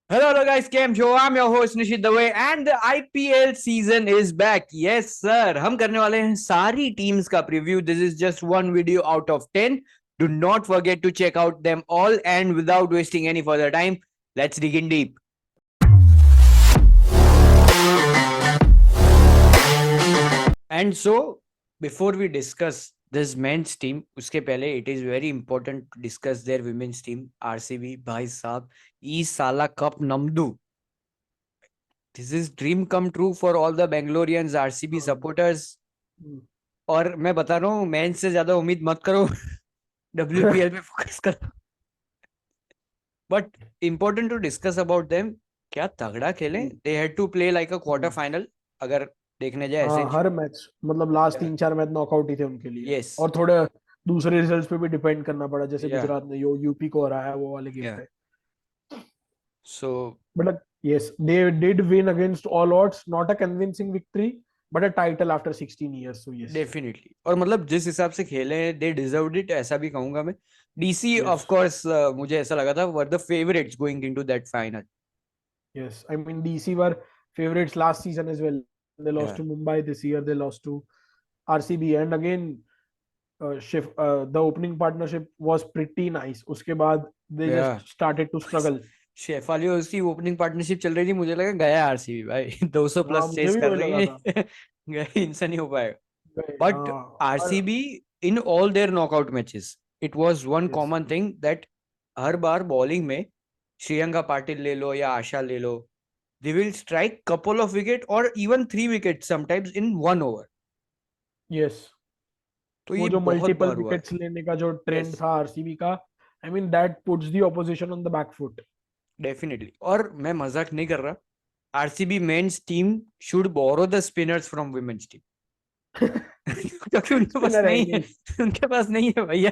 Hello guys, Cam Show. I'm your host Nishit Dave and the IPL season is back. Yes sir, हम करने वाले हैं सारी teams का preview. This is just one video out of 10. Do not forget to check out them all, and without wasting any further time, let's dig in deep. And so, before we discuss this men's team, उसके पहले it is very important to discuss their women's team. RCB भाई साहब, ई साला cup नमदू. This is dream come true for all the Bangaloreans RCB supporters. और मैं बता रहा हूँ, मेंस से ज्यादा उम्मीद मत करो. WPL पे फोकस करो. But important to discuss about them. क्या तगड़ा खेले. They had to play like a quarter final. अगर देखने जाए हाँ, ऐसे. हर मैच मतलब लास्ट 3-4 मैच नॉकआउट ही थे उनके लिए। Yes. और थोड़े दूसरे रिजल्ट्स पे भी डिपेंड करना पड़ा, जैसे Yeah. गुजरात ने यूपी को हराया वो वाले गेम Yeah. पे। So but yes, they did win against all odds, not a convincing victory but a title after 16 years. So yes, definitely. और मतलब जिस हिसाब से खेले हैं, दे डिजर्व्ड इट, ऐसा भी कहूंगा मैं. DC यस, ऑफ कोर्स, मुझे ऐसा लगा था were the favourites going into that final. Yes. I mean DC were favorites last season as well. They lost Yeah. to Mumbai this year. They lost to RCB, and again, the opening partnership was pretty nice. उसके बाद they Yeah. just started to struggle. Shefali और उसकी opening partnership चल रही थी, मुझे लगा गया RCB भाई. 200 हाँ, प्लस मुझे चेस भी कर वही रही लगा था। है. गए, इनसे नहीं हो पाएगा. बट हाँ, और RCB in all their knockout matches, it was one yes, common thing that हर बार बॉलिंग में श्रियंका पाटिल ले लो या आशा ले लो, they will strike couple of wicket or even 3 wickets sometimes in 1 over. Yes. तो वो ये जो बहुत मल्टीपल बार हुआ है. विकेट्स लेने का जो ट्रेंड यस, था आरसीबी का, I mean that puts the opposition on the back foot. Definitely. और मैं मजाक नहीं कर रहा. RCB men's team should borrow the spinners from women's team. क्योंकि उनके पास स्पिनर है ही नहीं है. नहीं। उनके पास नहीं है भैया.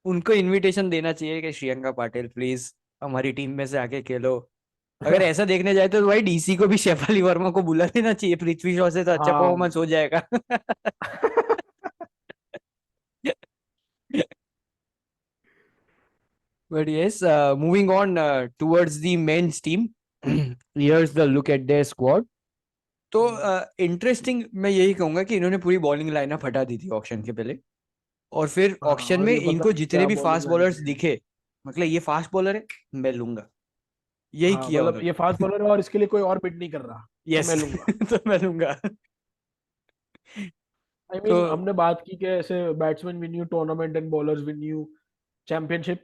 उनको इनविटेशन देना चाहिए कि श्रियंका पाटिल प्लीज हमारी टीम में से आके खेलो. अगर ऐसा देखने जाए तो भाई DC को भी शेफाली वर्मा को बुला लेना चाहिए. पृथ्वी शॉ से तो अच्छा हाँ। परफॉर्मेंस हो जाएगा. But yes, moving on towards the men's team. Here's the look at their squad. तो इंटरेस्टिंग मैं यही कहूंगा कि इन्होंने पूरी बॉलिंग लाइनअप हटा दी थी ऑक्शन के पहले. और फिर हाँ, ऑक्शन और में ये पता इनको नहीं जितने क्या भी बॉलिंग फास्ट लाइन बॉलर्स थी। दिखे, मतलब ये फास्ट बॉलर है, मैं लूंगा. यही हाँ, किया मतलब उन्होंने. ये फास्ट बॉलर है और इसके लिए कोई और बिड नहीं कर रहा, तो यस. मैं लूंगा। तो मैं लूंगा. आई तो मीन हमने बात की कि ऐसे batsman win you tournament and bowlers win you championship,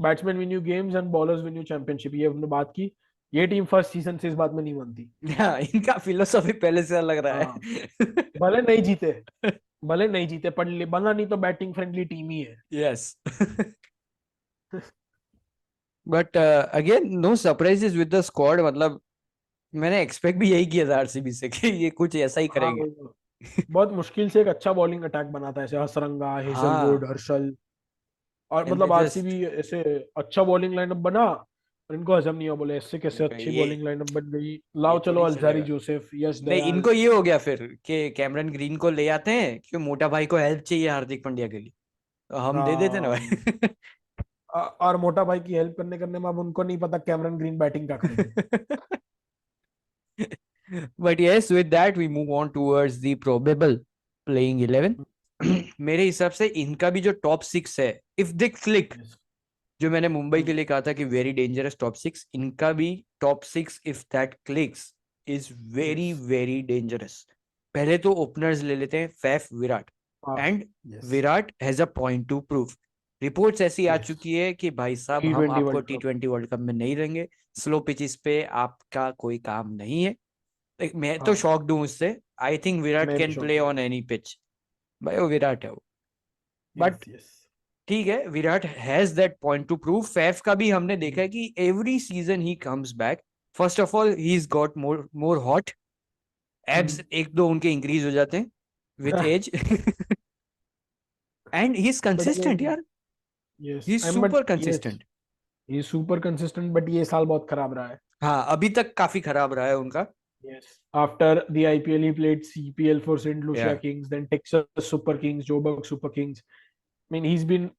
batsman win you games and bowlers win you championship, ये हमने बात की। ये टीम फर्स्ट सीजन से इस बात में नहीं मानती। हाँ, इनका फिलोसॉफी पहले से लग रहा हाँ, है. भले नहीं जीते, भले नहीं जीते, पर बना नहीं तो बैटिंग फ्रेंडली टीम ही है। Yes. But again no surprises with the squad. मतलब मैंने एक्सपेक्ट भी यही किया था RCB से कि ये कुछ ऐसा ही हाँ, करेंगे. बहुत मुश्किल से एक अच्छा बॉलिंग अटैक बनाता है, ऐसे हसरंगा, हेजलवुड, हाँ. हर्षल। और एंड दे मतलब जस्ट, आरसीबी ऐसे अच्छा बॉलिंग लाइनअप बना और इनको हजम नहीं हुआ, बोले ऐसे कैसे अच्छी ये बॉलिंग लाइनअप बन गई, ये लाओ तो चलो नहीं अलजारी चलेगा. जोसेफ, यश नहीं, दयाल। इनको ये हो गया फिर कि कैमरन ग्रीन को ले आते हैं क्यों, मोटा भाई को हेल्प चाहिए हार्दिक पांड्या के लिए, तो हम दे देते ना हाँ, भाई. और मोटा भाई की हेल्प करने में अब उनको नहीं पता कैमरन ग्रीन बैटिंग क्या करेंगे। But yes, with that we move on towards the probable playing 11. मेरे हिसाब से इनका भी जो टॉप 6 है, इफ दे क्लिक, Yes. जो मैंने मुंबई के लिए कहा था कि वेरी डेंजरस टॉप 6, इनका भी top 6 if that clicks is very Yes. Very dangerous. पहले तो ओपनर्स ले लेते हैं, फैफ, विराट. हाँ, and yes, Virat has a point to prove. Reports ऐसी आ यस। चुकी है कि भाई साहब टी हम ट्वेंटी आपको world cup. T20 world cup में नहीं लेंगे, स्लो पिचेस पे आपका कोई काम नहीं है. मैं तो हाँ, शॉक दूं उससे. आई थिंक विराट मैं भी कैन शौक प्ले हूँ। On any pitch. भाई वो विराट है वो. Yes, but yes. ठीक है, Virat has that point to prove. Faf का भी हमने देखा है कि every season he comes back. First of all he is got more more hot. Abs एक दो उनके इंक्रीज हो जाते हैं with age. And he is but consistent again, यार. Yes, he is I am, but super yes, consistent. ये super consistent, but ये साल बहुत खराब रहा है। हाँ, अभी तक काफी खराब रहा है उनका. Yes. After the IPL, he played CPL for St. Lucia या Kings, then Texas Super Kings, Joburg Super Kings. I mean, he's been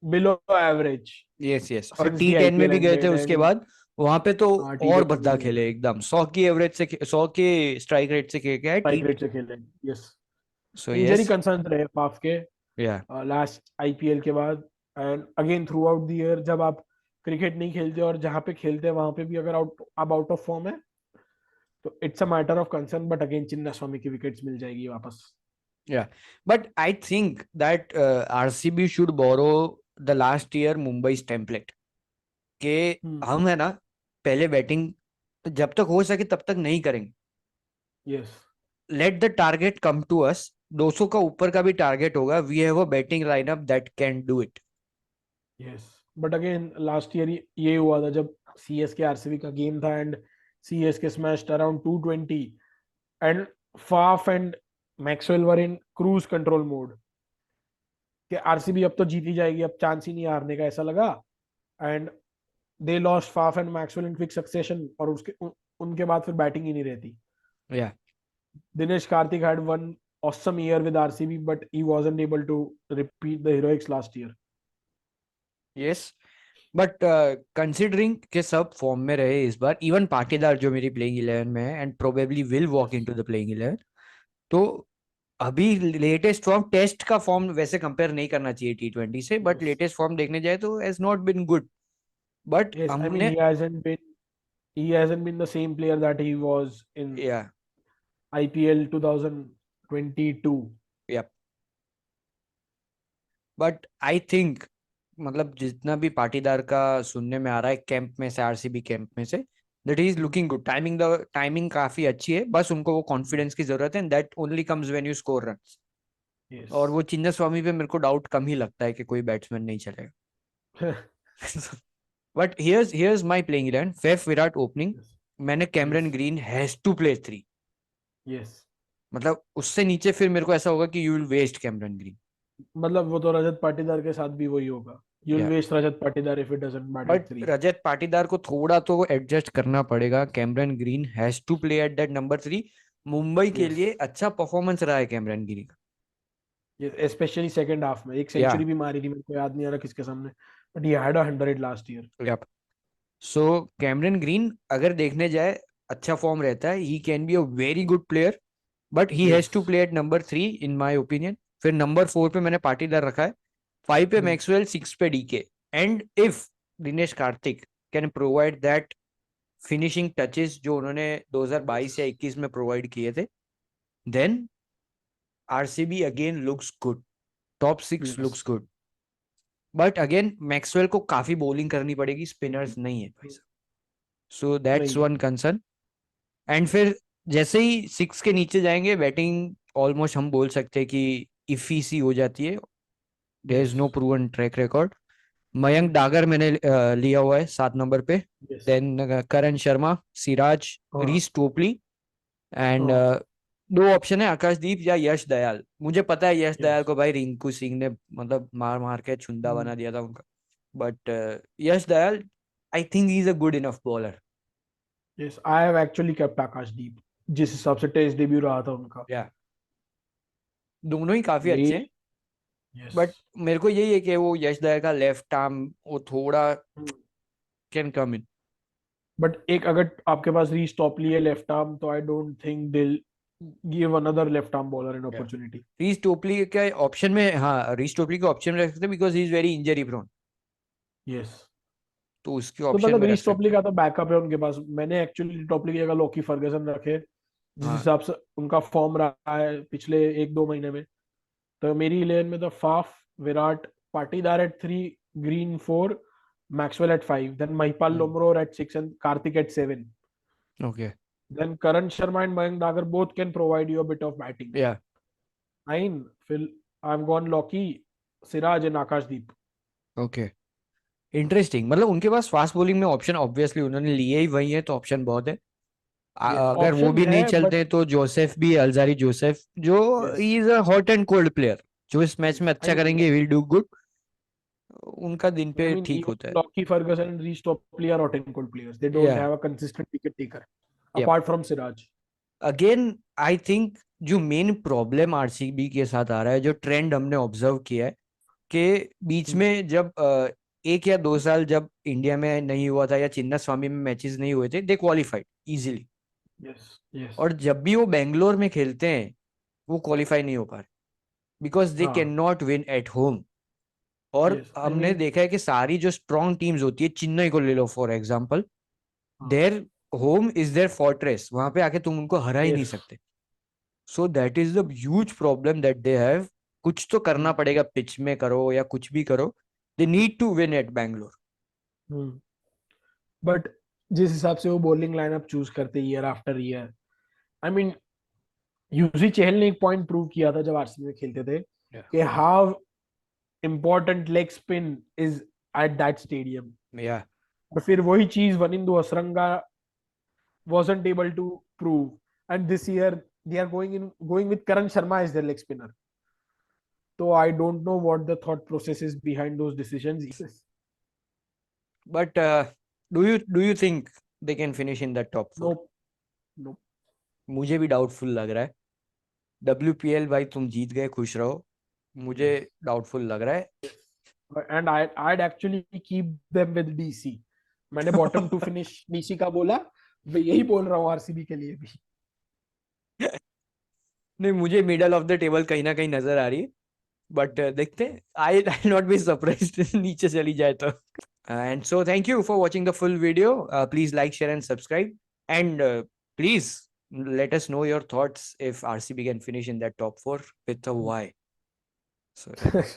below average yes और सिंस द T10 में आईपीएल भी गए थे एंडेड उसके एंड बाद, वहां पे तो और T10 में भी भद्दा गए खेले थे, एकदम 100 की एवरेज से 100 के स्ट्राइक रेट से खेल के आए स्ट्राइक टी। रेट से खेले। यस, सो इंजरी यस कंसर्न रहे फाफ के या लास्ट आईपीएल के बाद, and again through out the year जब आप क्रिकेट नहीं खेलते और जहां पे खेलते हैं वहां पे भी अगर आउट ऑफ फॉर्म है तो it's a matter of concern, but again Chinnaswamy की विकेट्स मिल जाएगी वापस। या but I think that RCB should borrow the last year Mumbai template के हम्म। हम है ना पहले बैटिंग जब तक हो सके तब तक नहीं करेंगे, yes let the target come to us, 200 का ऊपर का भी टारगेट होगा, we have a batting lineup that can do it. Yes, but again last year ये हुआ था जब सीएसके आरसीबी का गेम था and CSK smashed around 220 and Faf and Maxwell were in cruise control mode कि RCB अब तो जीती जाएगी, अब चांस ही नहीं हारने का ऐसा लगा, and they lost Faf and Maxwell in quick succession, और उनके बाद फिर बैटिंग ही नहीं रहती। या Dinesh Karthik had one awesome year with RCB, but he wasn't able to repeat the heroics last year. Yes but considering के सब form में रहे इस बार, इवन पाटीदार जो मेरी प्लेइंग 11 में है and probably will walk Yes. Into the playing 11, तो अभी लेटेस्ट फॉर्म टेस्ट का फॉर्म वैसे कंपेयर नहीं करना चाहिए T20 से, बट Yes. लेटेस्ट फॉर्म देखने जाए तो has not been good, but Yes. I mean, हमने he hasn't been the same player that he was in या IPL 2022. या बट आई थिंक मतलब जितना भी पाटीदार का सुनने में आ रहा है कैंप में से, आरसीबी कैंप में से, that is looking good, timing काफी अच्छी है, बस उनको वो कॉन्फिडेंस की जरूरत है, that only comes when you score run. और Yes. वो चिन्ना स्वामी पे मेरे को डाउट कम ही लगता है कि कोई बैट्समैन नहीं चलेगा। But here's my playing 11, Faf Virat opening, Yes. मैंने Cameron Yes. Green has to play 3, Yes. मतलब उससे नीचे फिर मेरे को ऐसा होगा कि you will waste Cameron Green. मतलब वो तो रजत पाटीदार के साथ भी वही होगा, you'll या waste Rajat Patidar if it doesn't bat but at 3. Rajat Patidar को थोड़ा तो एडजस्ट करना पड़ेगा, Cameron Green has to play at that number 3। Mumbai के Yes. लिए अच्छा परफॉर्मेंस रहा है कैमरन ग्रीन का। स्पेशली सेकंड हाफ में एक या सेंचुरी भी मारी थी, मेरे को याद नहीं आ रहा किसके सामने, but he had 100 last year. या सो कैमरन ग्रीन अगर देखने जाए अच्छा फॉर्म रहता है, he can be a very good player, but he has yes. To play at number 3 in my opinion. फिर नंबर 4 पे मैंने पाटीदार रखा है, 5 पे मैक्सवेल, 6 पे DK, and if Dinesh Karthik can provide that finishing touches जो उन्होंने 2022 या 21 में प्रोवाइड किए थे, then RCB again looks good, top 6 yes. Looks good. But again Maxwell को काफी बॉलिंग करनी पड़ेगी, स्पिनर्स नहीं है भाई साहब, सो दैट्स नहीं है। One concern. एंड फिर जैसे ही 6 के नीचे जाएंगे बैटिंग ऑलमोस्ट हम बोल सकते हैं कि इफी सी हो जाती है, there yes. Is no proven track record. Mayank Dagar मैंने लिया हुआ है 7 नंबर पे, यस। देन करण शर्मा, सिराज, हाँ। रीस टोपली, एंड हाँ। दो ऑप्शन है आकाशदीप या यश दयाल। मुझे पता है यश दयाल यस। को भाई रिंकू सिंह ने मतलब मार मार के छुंदा बना दिया था उनका, but Yash Dayal I think he is a good enough bowler. Yes, I have actually kept Akashdeep, जिस हिसाब से टेस्ट डेब्यू रहा था उनका। या दोनों ही काफी मे अच्छे हैं, यस। बट मेरे को यही है कि वो यश दयाल का लेफ्ट आर्म वो थोड़ा कैन कम इन। बट एक अगर आपके पास रीस टॉपली है लेफ्ट आर्म, तो I don't think they give another left arm bowler an opportunity. Reece Topley के ऑप्शन में, हाँ रीस टोपली के ऑप्शन में रख सकते हैं because he is very injury prone, yes. तो उसके तो ऑप्शन मतलब में रख रीस टॉपली सकते हैं। का तो बैकअप है उनके पास। मैंने एक्चुअली टॉपली की जगह लॉकी फर्गसन रखे, जिस हाँ हिसाब से उनका फॉर्म रहा है पिछले 1-2 महीने में। तो मेरी इलेवन में तो Faf, Virat, Patidar at 3, Green 4, Maxwell at 5, then Mahipal Lomror at 6 and Karthik at 7, okay then Karan Sharma and Mayank Dagar both can provide you a bit of batting. या 9, Phil, I've gone Loki, Siraj and Akashdeep. Okay interesting, मतलब उनके पास fast bowling में option obviously उन्होंने लिए ही वही है, तो option बहुत है। Yes, अगर वो options भी नहीं है, but चलते तो जोसेफ भी, अलजारी जोसेफ जो yes, is a hot and cold player, जो इस मैच में yes. I अच्छा mean, करेंगे विल डू गुड, उनका दिन I पे mean, ठीक even होता है। Loki Ferguson and Reece Topley are hot and cold players. They don't या have a consistent wicket taker yup apart from Siraj. Again I think जो main problem RCB के साथ आ रहा है, जो ट्रेंड हमने ऑब्जर्व किया है के बीच में जब 1 या 2 साल जब इंडिया में नहीं हुआ था या चिन्ना स्वामी में मैचेस नहीं हुए थे, दे क्वालिफाइड इजीली। यस यस और जब भी वो बेंगलोर में खेलते हैं वो क्वालिफाई नहीं हो पा रहे, बिकॉज दे कैन हाँ नॉट विन एट होम। और यस आई हमने मीन देखा है कि सारी जो स्ट्रॉन्ग टीम्स होती है, चेन्नई को ले लो for example, their home is their fortress, वहां पे आके तुम उनको हरा ही नहीं यस सकते। So that is the huge problem that they have. कुछ तो करना पड़ेगा, पिच में करो या कुछ भी करो, they need to win at Bangalore. But जिस हिसाब से वो बॉलिंग लाइनअप चूज करते year after year, I mean Yuzi Chahal ने एक पॉइंट प्रूव किया था जब आरसीबी में खेलते थे कि how important leg spin is at that stadium. या और फिर वही चीज Wanindu Hasaranga wasn't able to prove, and this year they are going with Karan Sharma as their leg spinner. So I don't know what the thought process is behind those decisions. But do you think they can finish in the top 4? Nope, nope. मुझे भी doubtful लग रहा है। WPL भाई तुम जीत गए, खुश रहो, मुझे Yes. डाउटफुल लग रहा है। And I'd actually keep them with DC. मैंने बॉटम टू फिनिश DC का बोला, मैं यही बोल रहा हूँ आरसीबी के लिए भी। नहीं, मुझे मिडल ऑफ द टेबल कहीं ना कहीं नजर आ रही है, बट देखते हैं। आई नॉट बी सरप्राइज्ड नीचे चली जाए तो। And so thank you for watching the full video. Please like, share and subscribe, and please let us know your thoughts if RCB can finish in that top 4 with a Y. So yeah.